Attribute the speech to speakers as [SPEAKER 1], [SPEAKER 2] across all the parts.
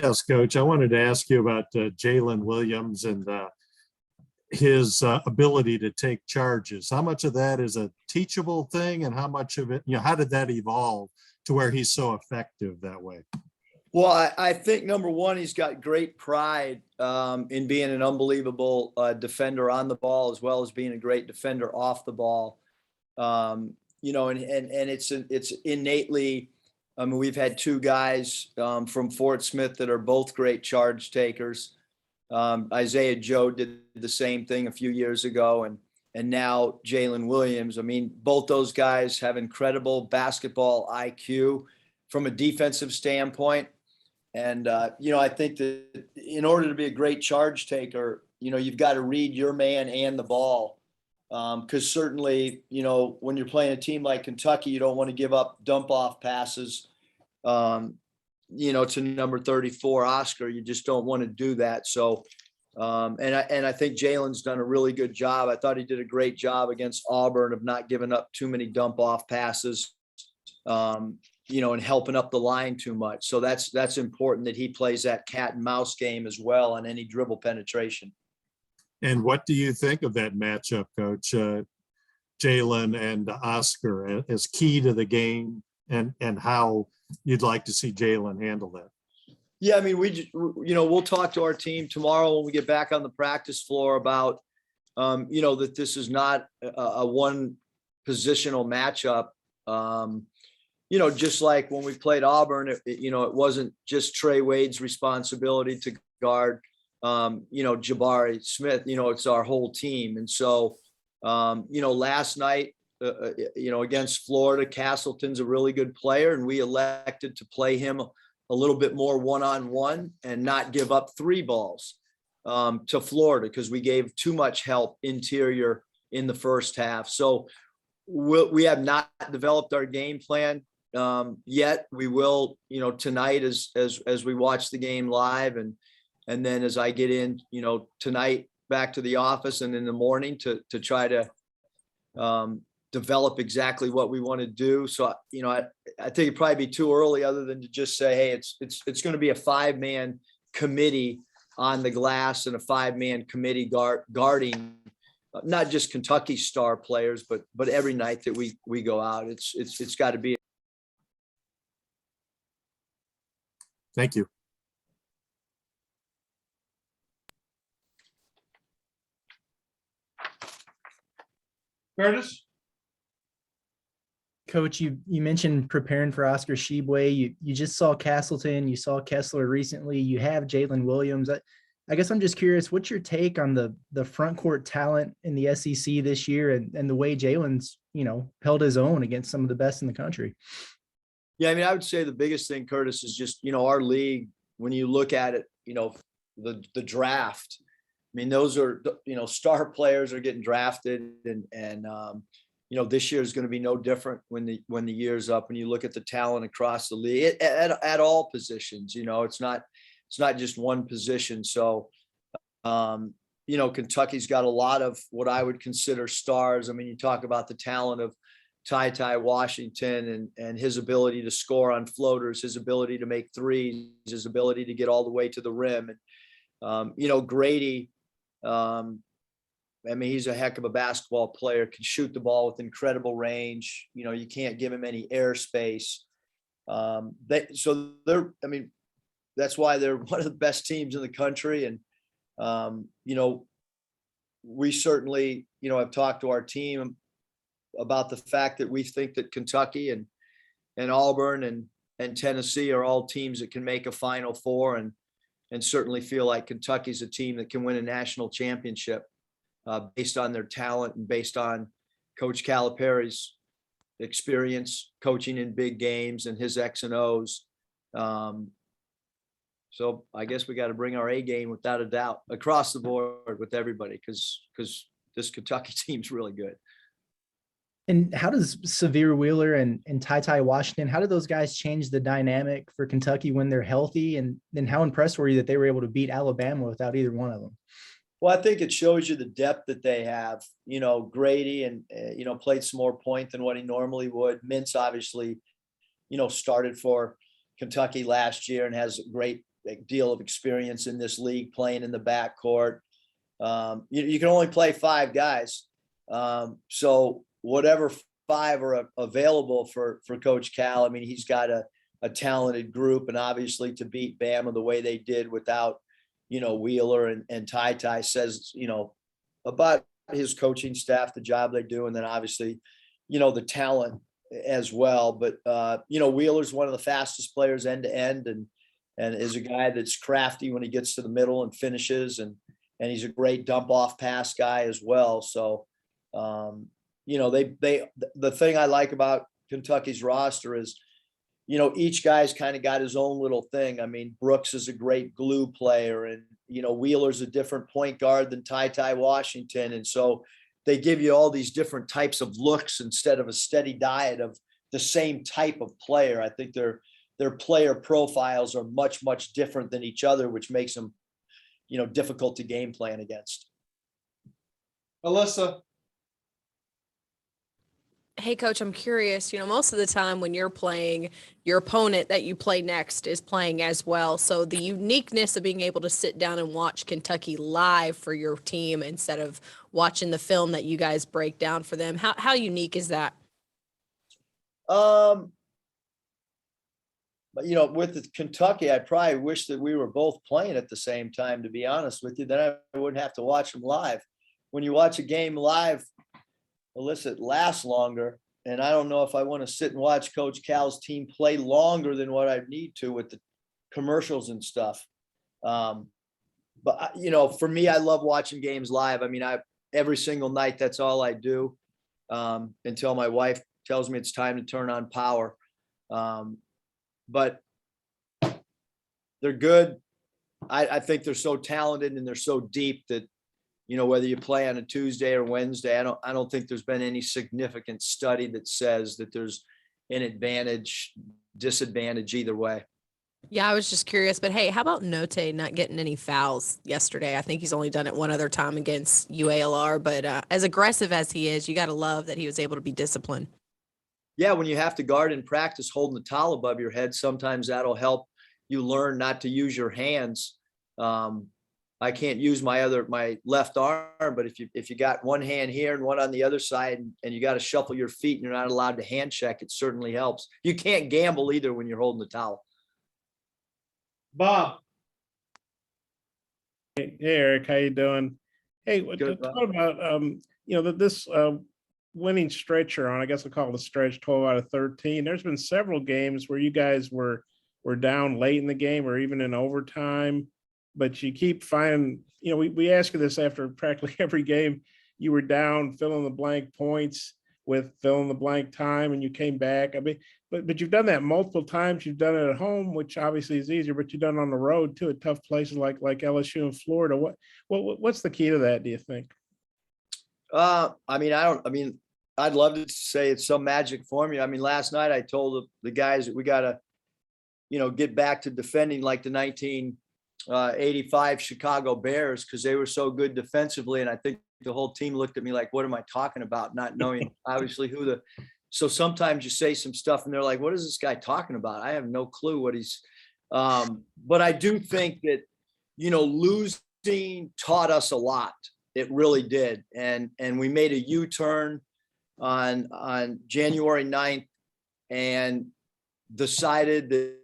[SPEAKER 1] Yes, Coach. I wanted to ask you about Jalen Williams and his ability to take charges. How much of that is a teachable thing, and how much of it, how did that evolve to where he's so effective that way?
[SPEAKER 2] Well, I think number one, he's got great pride in being an unbelievable defender on the ball, as well as being a great defender off the ball. And it's innately. I mean, we've had two guys from Fort Smith that are both great charge takers. Isaiah Joe did the same thing a few years ago, and now Jalen Williams. I mean, both those guys have incredible basketball IQ from a defensive standpoint. And, I think that in order to be a great charge taker, you've got to read your man and the ball. Because certainly, when you're playing a team like Kentucky, you don't want to give up dump off passes, to number 34, Oscar. You just don't want to do that. So, and I think Jalen's done a really good job. I thought he did a great job against Auburn of not giving up too many dump off passes. And helping up the line too much. So that's important that he plays that cat and mouse game as well on any dribble penetration.
[SPEAKER 1] And what do you think of that matchup, Coach? Jalen and Oscar as key to the game, and how you'd like to see Jalen handle that?
[SPEAKER 2] Yeah, I mean, we'll talk to our team tomorrow when we get back on the practice floor about, that this is not a one positional matchup. Just like when we played Auburn, it wasn't just Trey Wade's responsibility to guard, Jabari Smith, it's our whole team. And so, last night, against Florida, Castleton's a really good player, and we elected to play him a little bit more one-on-one and not give up three balls to Florida because we gave too much help interior in the first half. So we have not developed our game plan yet. We will, tonight as we watch the game live, and then as I get in, tonight back to the office and in the morning to try to develop exactly what we want to do. So, I think it'd probably be too early other than to just say, hey, it's going to be a 5-man committee on the glass and a 5-man committee guarding not just Kentucky star players, but every night that we go out, it's got to be.
[SPEAKER 1] Thank you.
[SPEAKER 3] Curtis?
[SPEAKER 4] Coach, you mentioned preparing for Oscar Tshiebwe. You just saw Castleton. You saw Kessler recently. You have Jalen Williams. I guess I'm just curious, what's your take on the front court talent in the SEC this year and the way Jalen's, held his own against some of the best in the country?
[SPEAKER 2] Yeah, I mean, I would say the biggest thing, Curtis, is just, our league, when you look at it, the draft, I mean, those are, star players are getting drafted, and this year is going to be no different when the year's up. When you look at the talent across the league at all positions, it's not just one position. So, Kentucky's got a lot of what I would consider stars. I mean, you talk about the talent of Ty Washington and his ability to score on floaters, his ability to make threes, his ability to get all the way to the rim. And, Grady, I mean, he's a heck of a basketball player, can shoot the ball with incredible range. You can't give him any airspace. That's why they're one of the best teams in the country. And, we certainly, have talked to our team about the fact that we think that Kentucky and Auburn and Tennessee are all teams that can make a Final Four, and certainly feel like Kentucky's a team that can win a national championship based on their talent and based on Coach Calipari's experience coaching in big games and his X and O's. So I guess we got to bring our A game without a doubt across the board with everybody, because this Kentucky team's really good.
[SPEAKER 4] And how does Severe Wheeler and Ty Washington, how do those guys change the dynamic for Kentucky when they're healthy? And then how impressed were you that they were able to beat Alabama without either one of them?
[SPEAKER 2] Well, I think it shows you the depth that they have. Grady and played some more point than what he normally would. Mintz obviously, started for Kentucky last year and has great deal of experience in this league playing in the backcourt. You can only play 5 guys. So whatever 5 are available for Coach Cal, I mean, he's got a talented group, and obviously to beat Bama the way they did without, Wheeler and Ty says, about his coaching staff, the job they do, and then obviously, the talent as well. But, Wheeler's one of the fastest players end to end, and is a guy that's crafty when he gets to the middle and finishes, and he's a great dump off pass guy as well. So, the thing I like about Kentucky's roster is, each guy's kind of got his own little thing. I mean, Brooks is a great glue player, and, Wheeler's a different point guard than Ty Washington. And so they give you all these different types of looks instead of a steady diet of the same type of player. I think their player profiles are much, much different than each other, which makes them, difficult to game plan against.
[SPEAKER 3] Alyssa.
[SPEAKER 5] Hey, Coach, I'm curious, most of the time when you're playing, your opponent that you play next is playing as well. So the uniqueness of being able to sit down and watch Kentucky live for your team instead of watching the film that you guys break down for them, how unique is that?
[SPEAKER 2] But, with Kentucky, I probably wish that we were both playing at the same time, to be honest with you. Then I wouldn't have to watch them live. When you watch a game live, Alyssa, it lasts longer. And I don't know if I want to sit and watch Coach Cal's team play longer than what I need to with the commercials and stuff. But, for me, I love watching games live. I mean, every single night, that's all I do until my wife tells me it's time to turn on power. But they're good. I think they're so talented and they're so deep that, whether you play on a Tuesday or Wednesday, I don't think there's been any significant study that says that there's an advantage, disadvantage either way.
[SPEAKER 5] Yeah, I was just curious, but hey, how about Notay not getting any fouls yesterday? I think he's only done it one other time against UALR, but as aggressive as he is, you got to love that he was able to be disciplined.
[SPEAKER 2] Yeah, when you have to guard in practice holding the towel above your head, sometimes that'll help you learn not to use your hands. I can't use my left arm, but if you got one hand here and one on the other side, and you got to shuffle your feet and you're not allowed to hand check, it certainly helps. You can't gamble either when you're holding the towel.
[SPEAKER 3] Bob.
[SPEAKER 6] Hey, Eric, how you doing? Hey,
[SPEAKER 2] Good,
[SPEAKER 6] talk about this winning stretch you're on. I guess I'll call it a stretch, 12 out of 13. There's been several games where you guys were down late in the game or even in overtime, but you keep finding, we ask you this after practically every game. You were down fill in the blank points with fill in the blank time, and you came back. I mean, but you've done that multiple times. You've done it at home, which obviously is easier, but you've done it on the road too, at tough places like LSU and Florida. What's the key to that, do you think? I'd
[SPEAKER 2] love to say it's some magic formula. I mean, last night I told the guys that we got to, get back to defending like the 1985 Chicago Bears, because they were so good defensively. And I think the whole team looked at me like, what am I talking about? Not knowing obviously so sometimes you say some stuff and they're like, what is this guy talking about? I have no clue what he's, but I do think that, losing taught us a lot. It really did. And we made a U-turn on January 9th and decided that,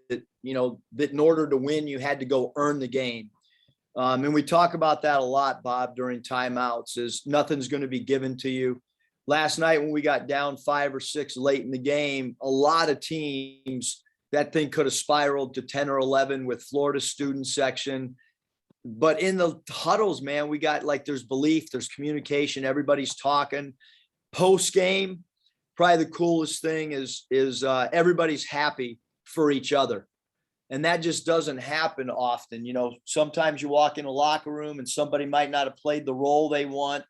[SPEAKER 2] that in order to win, you had to go earn the game. And we talk about that a lot, Bob, during timeouts, is nothing's going to be given to you. Last night, when we got down 5 or 6 late in the game, a lot of teams, that thing could have spiraled to 10 or 11 with Florida's student section. But in the huddles, man, we got there's belief, there's communication, everybody's talking. Post game, probably the coolest thing is everybody's happy for each other. And that just doesn't happen often. Sometimes you walk in a locker room and somebody might not have played the role they want.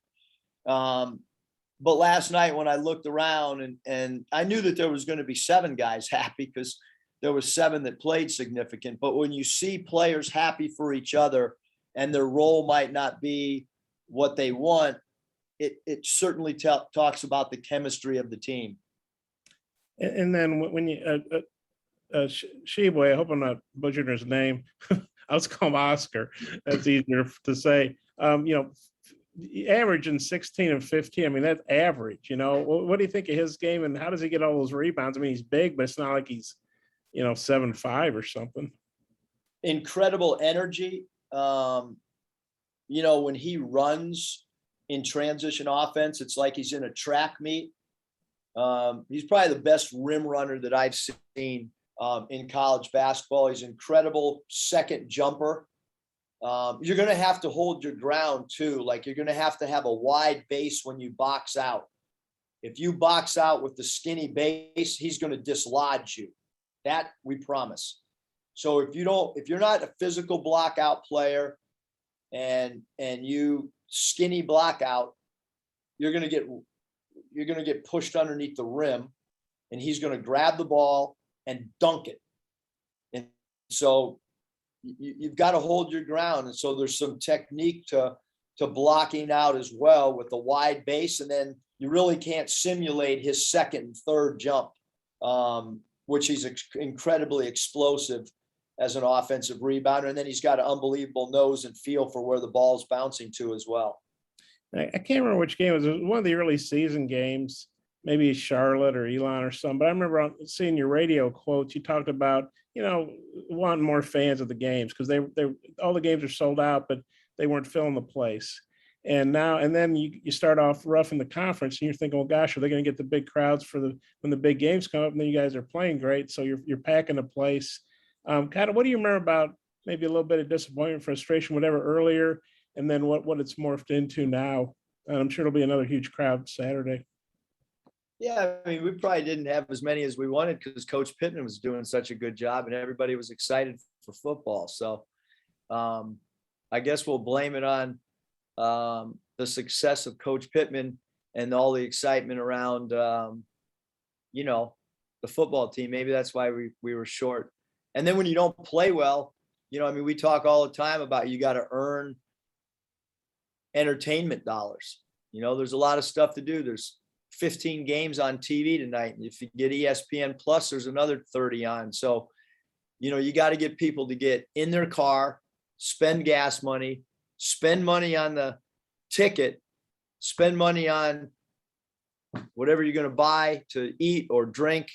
[SPEAKER 2] But last night when I looked around and I knew that there was going to be 7 guys happy because there was 7 that played significant. But when you see players happy for each other and their role might not be what they want, it certainly talks about the chemistry of the team.
[SPEAKER 6] And then when you Sheboy, I hope I'm not butchering his name, I'll just call him Oscar. That's easier to say. Averaging 16 and 15. I mean, that's average. What do you think of his game, and how does he get all those rebounds? I mean, he's big, but it's not like he's 7'5" or something.
[SPEAKER 2] Incredible energy. When he runs in transition offense, it's like he's in a track meet. He's probably the best rim runner that I've seen in college basketball. He's an incredible second jumper. You're going to have to hold your ground too. Like, you're going to have a wide base when you box out. If you box out with the skinny base, he's going to dislodge you. That we promise. So if you're not a physical block out player and you skinny block out, you're going to get pushed underneath the rim, and he's going to grab the ball and dunk it. And so you've got to hold your ground. And so there's some technique to blocking out as well with the wide base. And then you really can't simulate his second and third jump, which he's incredibly explosive as an offensive rebounder. And then he's got an unbelievable nose and feel for where the ball's bouncing to as well.
[SPEAKER 6] I can't remember which game it was. It was one of the early season games, maybe Charlotte or Elon or something. But I remember seeing your radio quotes. You talked about, wanting more fans of the games because they all the games are sold out, but they weren't filling the place. And then you start off rough in the conference, and you're thinking, well, gosh, are they going to get the big crowds when the big games come up? And then you guys are playing great, so you're packing a place. Kind of, what do you remember about maybe a little bit of disappointment, frustration, whatever earlier, and then what it's morphed into now? And I'm sure it'll be another huge crowd Saturday.
[SPEAKER 2] Yeah, I mean, we probably didn't have as many as we wanted because Coach Pittman was doing such a good job, and everybody was excited for football. So I guess we'll blame it on the success of Coach Pittman and all the excitement around, the football team. Maybe that's why we were short. And then when you don't play well, we talk all the time about you got to earn entertainment dollars. There's a lot of stuff to do. There's 15 games on TV tonight. And if you get ESPN Plus, there's another 30 on. So, you got to get people to get in their car, spend gas money, spend money on the ticket, spend money on whatever you're going to buy to eat or drink.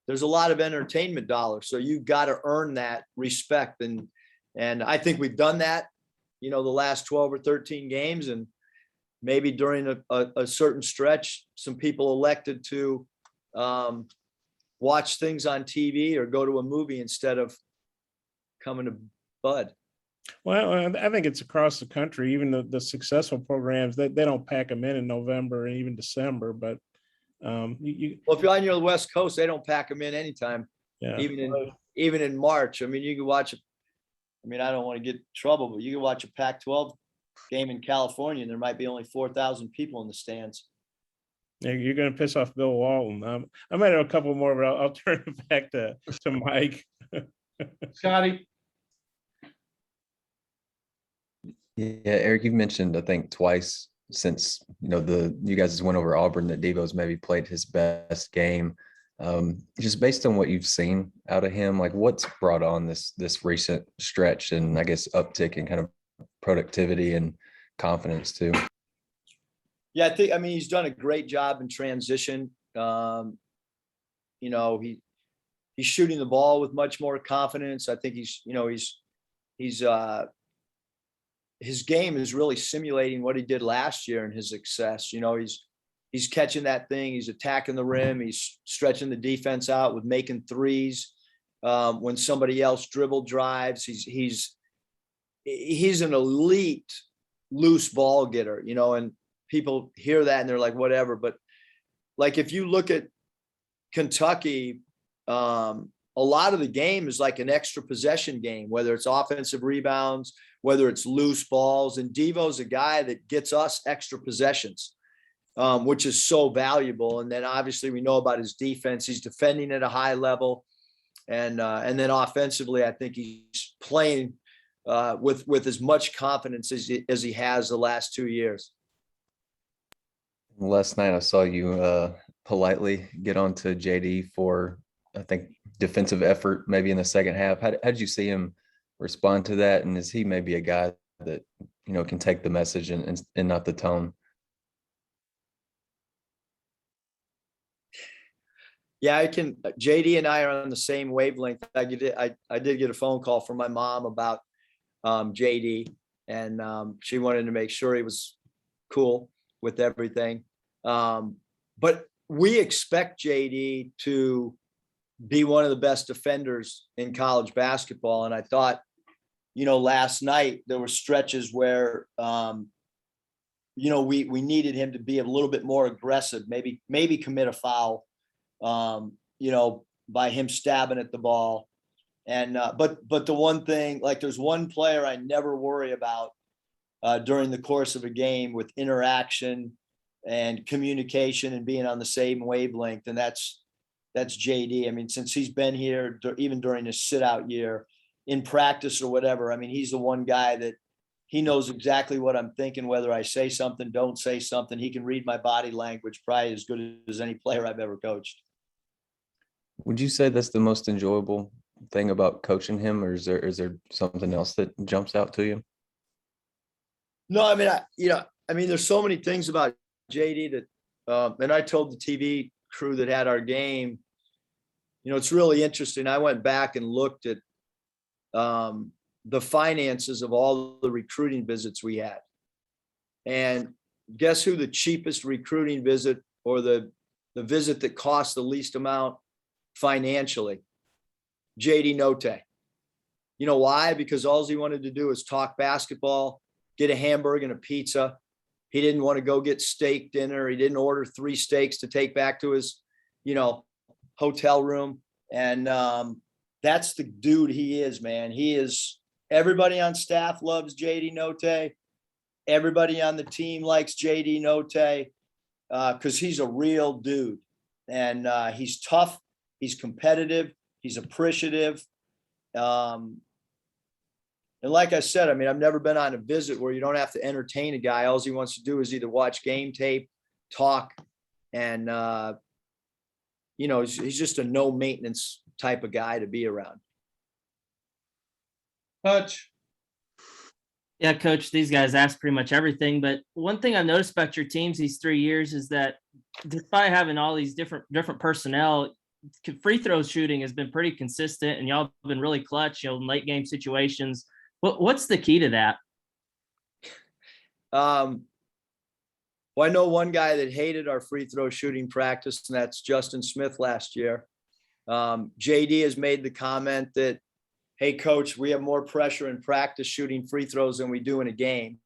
[SPEAKER 2] There's a lot of entertainment dollars. So you got to earn that respect. And I think we've done that, the last 12 or 13 games. And maybe during a certain stretch, some people elected to watch things on TV or go to a movie instead of coming to Bud.
[SPEAKER 6] Well, I think it's across the country. Even the successful programs, they don't pack them in November and even December. But
[SPEAKER 2] well, if you're on your West Coast, they don't pack them in anytime.
[SPEAKER 6] Yeah.
[SPEAKER 2] Even in March. I mean, you can watch. I don't want to get in trouble, but you can watch a Pac-12 game in California, and there might be only 4,000 people in the stands.
[SPEAKER 6] Yeah, you're going to piss off Bill Walton. I might have a couple more, but I'll turn it back to Mike.
[SPEAKER 3] Scotty.
[SPEAKER 7] Yeah, Eric, you've mentioned, I think, twice since you guys went over Auburn that Devo's maybe played his best game. Just based on what you've seen out of him, like what's brought on this recent stretch and I guess uptick in kind of productivity and confidence too?
[SPEAKER 2] Yeah, he's done a great job in transition. He's shooting the ball with much more confidence. I think his game is really simulating what he did last year and his success. He's catching that thing. He's attacking the rim. He's stretching the defense out with making threes. When somebody else dribble drives, he's an elite loose ball getter, and people hear that and they're like, whatever. But like, if you look at Kentucky, a lot of the game is like an extra possession game, whether it's offensive rebounds, whether it's loose balls. And Devo's a guy that gets us extra possessions, which is so valuable. And then obviously we know about his defense. He's defending at a high level. And then offensively, I think he's playing with as much confidence as he has the last 2 years.
[SPEAKER 7] Last night I saw you politely get onto JD for, I think, defensive effort maybe in the second half. How did you see him respond to that? And is he maybe a guy that, can take the message and not the tone?
[SPEAKER 2] Yeah, JD and I are on the same wavelength. I did get a phone call from my mom about JD, and she wanted to make sure he was cool with everything. But we expect JD to be one of the best defenders in college basketball. And I thought, last night there were stretches where, we needed him to be a little bit more aggressive, maybe commit a foul, by him stabbing at the ball. And, but the one thing, like there's one player I never worry about during the course of a game with interaction and communication and being on the same wavelength. And that's JD. I mean, since he's been here, even during his sit out year in practice or whatever, I mean, he's the one guy that he knows exactly what I'm thinking, whether I say something, don't say something. He can read my body language probably as good as any player I've ever coached.
[SPEAKER 7] Would you say that's the most enjoyable thing about coaching him, or is there something else that jumps out to you?
[SPEAKER 2] No, I mean, there's so many things about JD that, and I told the TV crew that had our game, it's really interesting. I went back and looked at the finances of all the recruiting visits we had. And guess who the cheapest recruiting visit, or the visit that cost the least amount financially? JD Notay. You know why? Because all he wanted to do is talk basketball, get a hamburger and a pizza. He didn't want to go get steak dinner. He didn't order 3 steaks to take back to his, hotel room. And that's the dude he is, man. Everybody on staff loves JD Notay. Everybody on the team likes JD Notay because he's a real dude. And he's tough. He's competitive. He's appreciative. And like I said, I mean, I've never been on a visit where you don't have to entertain a guy. All he wants to do is either watch game tape, talk, and, he's just a no maintenance type of guy to be around.
[SPEAKER 3] Hutch.
[SPEAKER 8] Yeah, coach, these guys ask pretty much everything. But one thing I've noticed about your teams these 3 years is that despite having all these different personnel, free throw shooting has been pretty consistent, and y'all have been really clutch, in late game situations. What's the key to that?
[SPEAKER 2] Well, I know one guy that hated our free throw shooting practice, and that's Justin Smith last year. JD has made the comment that, hey, coach, we have more pressure in practice shooting free throws than we do in a game.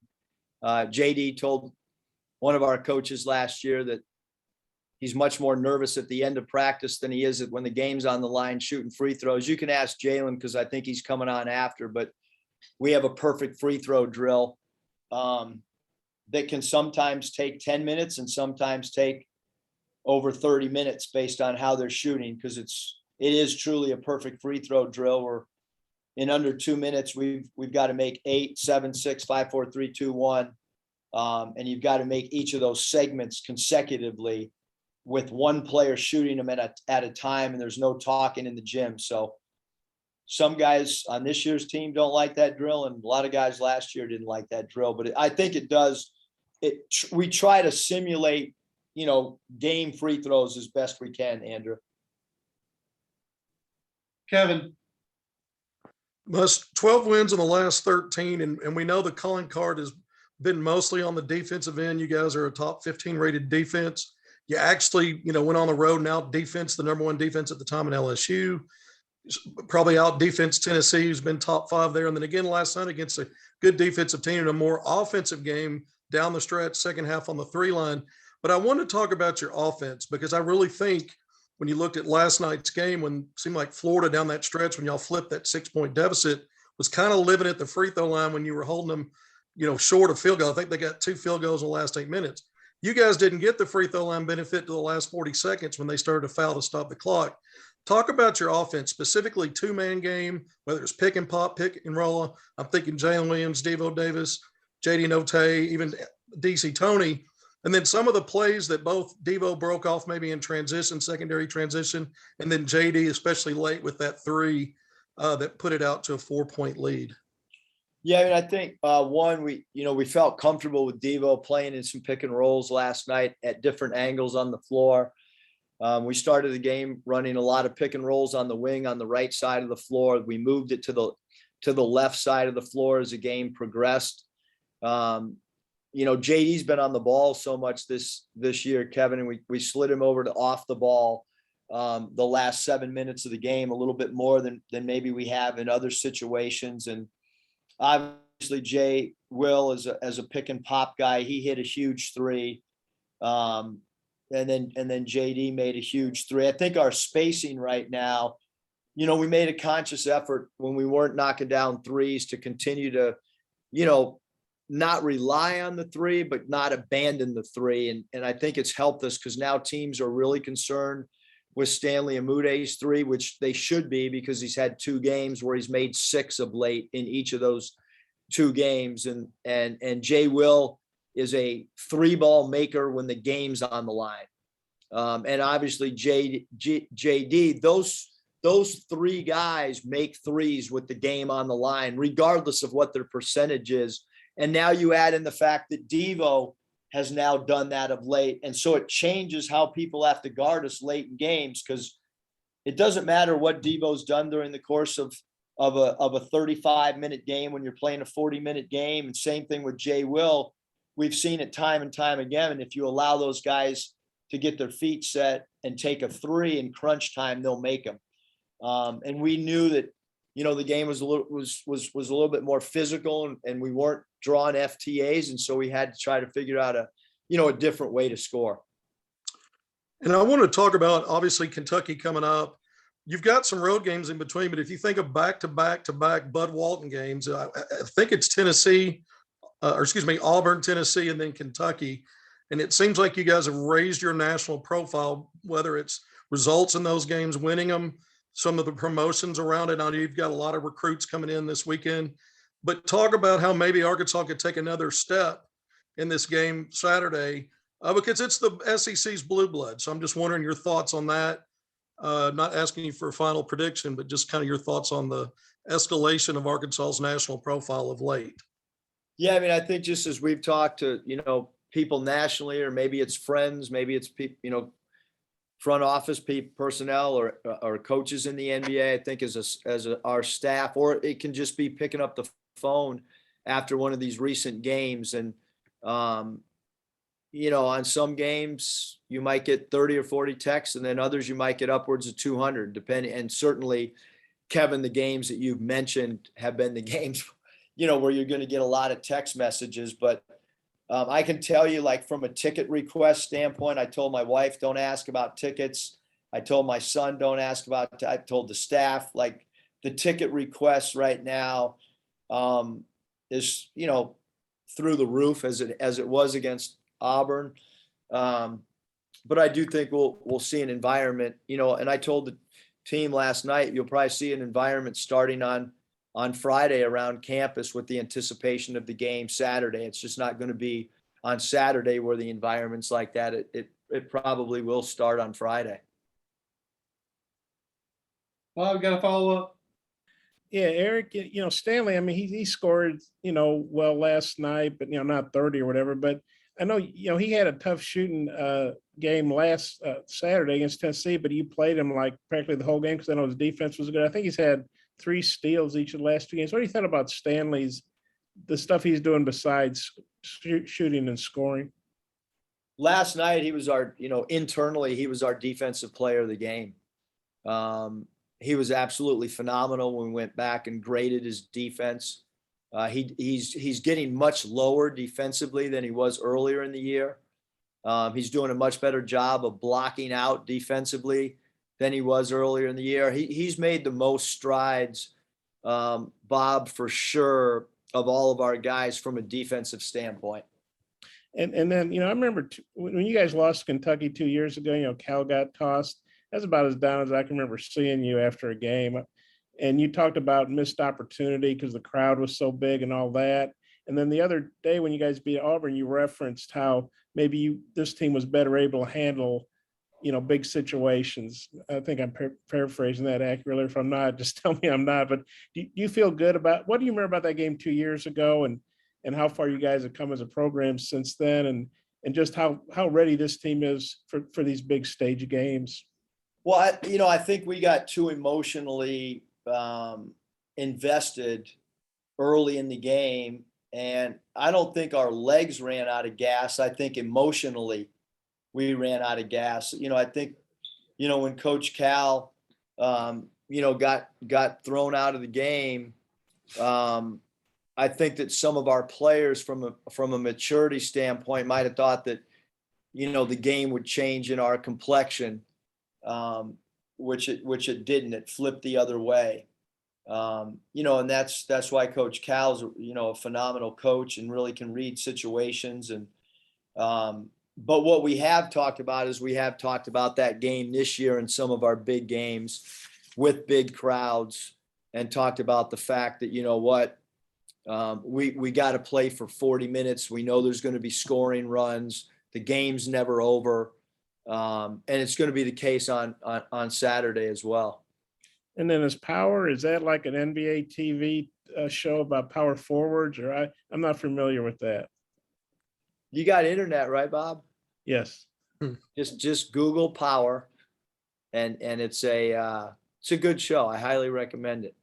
[SPEAKER 2] JD told one of our coaches last year that he's much more nervous at the end of practice than he is when the game's on the line shooting free throws. You can ask Jalen because I think he's coming on after, but we have a perfect free throw drill that can sometimes take 10 minutes and sometimes take over 30 minutes based on how they're shooting, because it is truly a perfect free throw drill where in under 2 minutes we've got to make 8, 7, 6, 5, 4, 3, 2, 1. And you've got to make each of those segments consecutively with one player shooting them at a time, and there's no talking in the gym. So some guys on this year's team don't like that drill, and a lot of guys last year didn't like that drill. But I think it does. We try to simulate, game free throws as best we can, Andrew.
[SPEAKER 3] Kevin.
[SPEAKER 9] Must 12 wins in the last 13, and we know the calling card has been mostly on the defensive end. You guys are a top 15 rated defense. You actually, went on the road and out defense, the number 1 defense at the time in LSU. Probably out defense Tennessee, who's been top 5 there. And then again last night against a good defensive team in a more offensive game down the stretch, second half on the 3 line. But I want to talk about your offense, because I really think when you looked at last night's game, when it seemed like Florida down that stretch, when y'all flipped that 6-point deficit, was kind of living at the free throw line when you were holding them, short of field goal. I think they got 2 field goals in the last 8 minutes. You guys didn't get the free throw line benefit to the last 40 seconds when they started to foul to stop the clock. Talk about your offense, specifically 2-man game, whether it's pick and pop, pick and roll. I'm thinking Jalen Williams, Devo Davis, JD Notay, even DC Tony. And then some of the plays that both Devo broke off maybe in transition, secondary transition, and then JD, especially late with that 3. that put it out to a 4-point lead?
[SPEAKER 2] Yeah, I mean, I think one, we felt comfortable with Devo playing in some pick and rolls last night at different angles on the floor. We started the game running a lot of pick and rolls on the wing on the right side of the floor. We moved it to the left side of the floor as the game progressed. JD's been on the ball so much this year, Kevin, and we slid him over to off the ball the last 7 minutes of the game, a little bit more than maybe we have in other situations. And obviously Jay Will as a pick and pop guy, he hit a huge three. And then JD made a huge three. I think our spacing right now, we made a conscious effort when we weren't knocking down threes to continue to, not rely on the three, but not abandon the three. And I think it's helped us because now teams are really concerned with Stanley Amuday's three, which they should be because he's had 2 games where he's made 6 of late in each of those 2 games. And Jay Will is a 3-ball maker when the game's on the line. And obviously JD, those 3 guys make threes with the game on the line, regardless of what their percentage is. And now you add in the fact that Devo has now done that of late. And so it changes how people have to guard us late in games, because it doesn't matter what Devo's done during the course of a 35-minute game when you're playing a 40-minute game. And same thing with Jay Will. We've seen it time and time again. And if you allow those guys to get their feet set and take a three in crunch time, they'll make them. And we knew that, the game was a little bit more physical, and we weren't drawing FTAs. And so we had to try to figure out a different way to score.
[SPEAKER 9] And I want to talk about, obviously, Kentucky coming up. You've got some road games in between, but if you think of back-to-back Bud Walton games, I think it's Auburn, Tennessee, and then Kentucky. And it seems like you guys have raised your national profile, whether it's results in those games, winning them, some of the promotions around it. I know you've got a lot of recruits coming in this weekend, but talk about how maybe Arkansas could take another step in this game Saturday, because it's the SEC's blue blood. So I'm just wondering your thoughts on that. Not asking you for a final prediction, but just kind of your thoughts on the escalation of Arkansas's national profile of late.
[SPEAKER 2] Yeah, I mean, I think just as we've talked to, people nationally, or maybe it's friends, maybe it's people, front office personnel or coaches in the NBA, I think as our staff, or it can just be picking up the phone after one of these recent games. And, on some games you might get 30 or 40 texts, and then others you might get upwards of 200, depending. And certainly, Kevin, the games that you've mentioned have been the games, where you're going to get a lot of text messages. But I can tell you, like, from a ticket request standpoint, I told my wife, don't ask about tickets. I told my son, don't ask about, I told the staff, like, the ticket requests right now is, through the roof as it was against Auburn. But I do think we'll see an environment, and I told the team last night, you'll probably see an environment starting on Friday around campus with the anticipation of the game Saturday. It's just not going to be on Saturday where the environment's like that. It probably will start on Friday.
[SPEAKER 3] Well, we got to follow up.
[SPEAKER 6] Yeah, Eric, Stanley, I mean, he scored, well last night, but, not 30 or whatever. But I know, he had a tough shooting game last Saturday against Tennessee, but you played him like practically the whole game because I know his defense was good. I think he's had 3 steals each of the last 2 games. What do you think about the stuff he's doing besides shooting and scoring?
[SPEAKER 2] Last night, he was internally, he was our defensive player of the game. He was absolutely phenomenal when we went back and graded his defense. He's getting much lower defensively than he was earlier in the year. He's doing a much better job of blocking out defensively than he was earlier in the year. He's made the most strides, Bob, for sure, of all of our guys from a defensive standpoint.
[SPEAKER 6] And then, I remember when you guys lost to Kentucky 2 years ago, Cal got tossed. That's about as down as I can remember seeing you after a game. And you talked about missed opportunity because the crowd was so big and all that. And then the other day when you guys beat Auburn, you referenced how maybe this team was better able to handle big situations. I think I'm paraphrasing that accurately. If I'm not, just tell me I'm not. But do you feel good about, what do you remember about that game 2 years ago, and how far you guys have come as a program since then, and just how ready this team is for these big stage games?
[SPEAKER 2] Well, I think we got too emotionally invested early in the game, and I don't think our legs ran out of gas. I think emotionally we ran out of gas. I think, when Coach Cal, got thrown out of the game, I think that some of our players from a maturity standpoint might have thought that, the game would change in our complexion, which it didn't. It flipped the other way. And that's why Coach Cal's, a phenomenal coach and really can read situations. And, but what we have talked about is we have talked about that game this year and some of our big games with big crowds, and talked about the fact that, we got to play for 40 minutes. We know there's going to be scoring runs. The game's never over. And it's going to be the case on Saturday as well.
[SPEAKER 6] And then is that like an NBA TV show about power forwards, or I'm not familiar with that.
[SPEAKER 2] You got internet, right, Bob?
[SPEAKER 6] Yes.
[SPEAKER 2] Just Google Power, and it's a good show. I highly recommend it.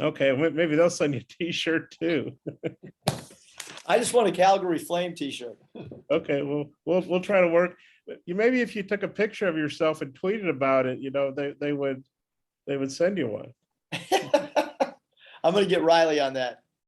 [SPEAKER 6] Okay, maybe they'll send you a T-shirt too.
[SPEAKER 2] I just want a Calgary Flame T-shirt.
[SPEAKER 6] Okay, well, we'll try to work. Maybe if you took a picture of yourself and tweeted about it, they would send you one.
[SPEAKER 2] I'm going to get Riley on that.